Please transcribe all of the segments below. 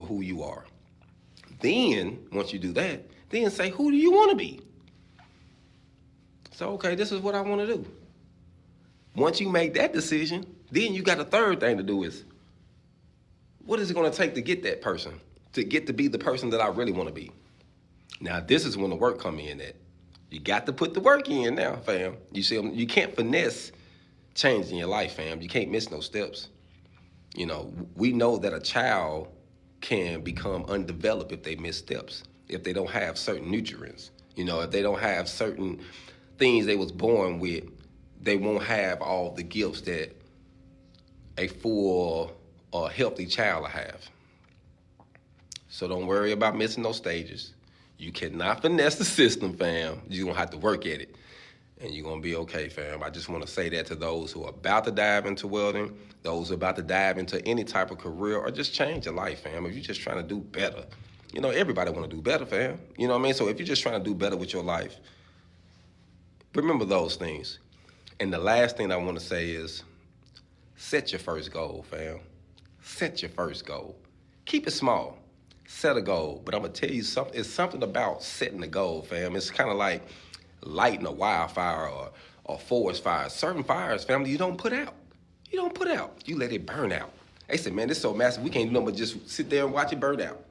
who you are. Then, once you do that, then say, who do you want to be? So, okay, this is what I want to do. Once you make that decision, then you got a third thing to do is, what is it going to take to get that person, to get to be the person that I really want to be? Now, this is when the work come in at. You got to put the work in now, fam. You see, you can't finesse changing your life, fam. You can't miss no steps. You know, we know that a child can become undeveloped if they miss steps, if they don't have certain nutrients. You know, if they don't have certain things they was born with, they won't have all the gifts that a full or healthy child will have. So don't worry about missing those stages. You cannot finesse the system, fam. You're going to have to work at it. And you're going to be okay, fam. I just want to say that to those who are about to dive into welding, those who are about to dive into any type of career, or just change your life, fam. If you're just trying to do better, you know, everybody want to do better, fam. You know what I mean? So if you're just trying to do better with your life, remember those things. And the last thing I want to say is, set your first goal, fam. Set your first goal. Keep it small. Set a goal. But I'm going to tell you something. It's something about setting a goal, fam. It's kind of like lighting a wildfire or forest fire. Certain fires, family, you don't put out. You don't put out. You let it burn out. They said, man, this is so massive, we can't do nothing but just sit there and watch it burn out.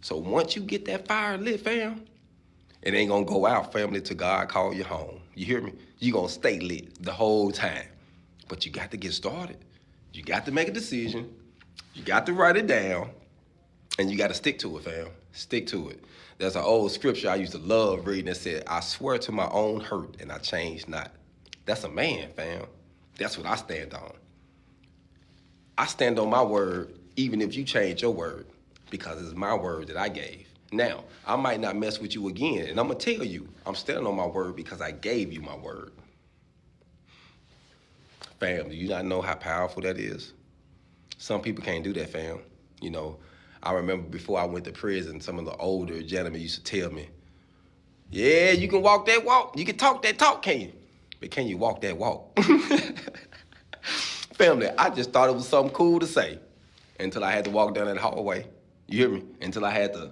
So once you get that fire lit, fam, it ain't going to go out, family, till God call you home. You hear me? You're going to stay lit the whole time. But you got to get started. You got to make a decision. You got to write it down. And you got to stick to it, fam. Stick to it. There's an old scripture I used to love reading that said, I swear to my own hurt and I change not. That's a man, fam. That's what I stand on. I stand on my word even if you change your word, because it's my word that I gave. Now, I might not mess with you again, and I'm going to tell you, I'm standing on my word because I gave you my word. Fam, do you not know how powerful that is? Some people can't do that, fam. You know, I remember before I went to prison, some of the older gentlemen used to tell me, yeah, you can walk that walk. You can talk that talk, can you? But can you walk that walk? Family, I just thought it was something cool to say until I had to walk down that hallway. You hear me? Until I had to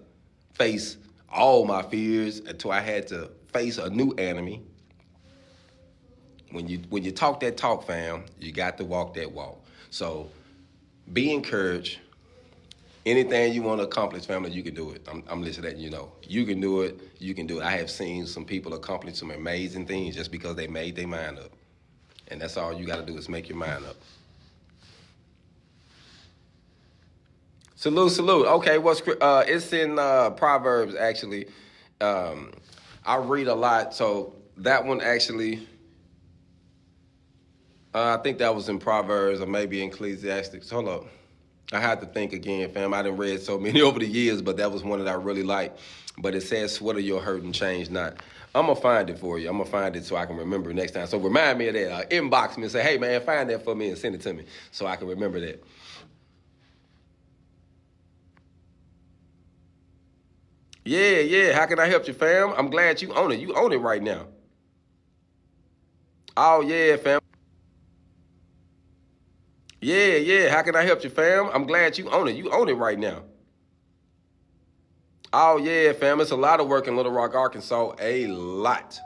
face all my fears, until I had to face a new enemy. When you talk that talk, fam, you got to walk that walk. So be encouraged. Anything you want to accomplish, family, you can do it. I'm listening to that, you know. You can do it. You can do it. I have seen some people accomplish some amazing things just because they made their mind up. And that's all you got to do is make your mind up. Salute, salute. Okay, it's in Proverbs, actually. I read a lot, so that one actually, I think that was in Proverbs or maybe in Ecclesiastes. Hold up. I had to think again, fam. I done read so many over the years, but that was one that I really liked. But it says, sweater your hurt and change not. I'm going to find it for you. I'm going to find it so I can remember next time. So remind me of that. Inbox me and say, hey, man, find that for me and send it to me so I can remember that. Yeah. How can I help you, fam? I'm glad you own it. You own it right now. Oh, yeah, fam. Yeah. How can I help you, fam? I'm glad you own it. You own it right now. Oh, yeah, fam. It's a lot of work in Little Rock, Arkansas. A lot.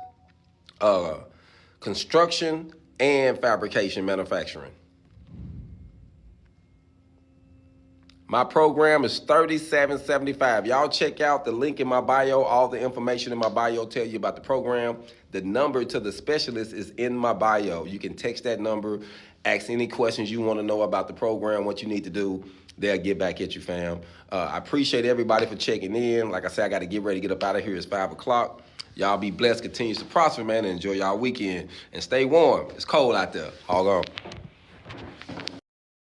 Construction and fabrication manufacturing. My program is $37.75. Y'all check out the link in my bio. All the information in my bio tell you about the program. The number to the specialist is in my bio. You can text that number, ask any questions you want to know about the program, what you need to do. They'll get back at you, fam. I appreciate everybody for checking in. Like I said, I got to get ready to get up out of here. It's 5 o'clock. Y'all be blessed, continues to prosper, man, and enjoy y'all weekend. And stay warm. It's cold out there. Hog on.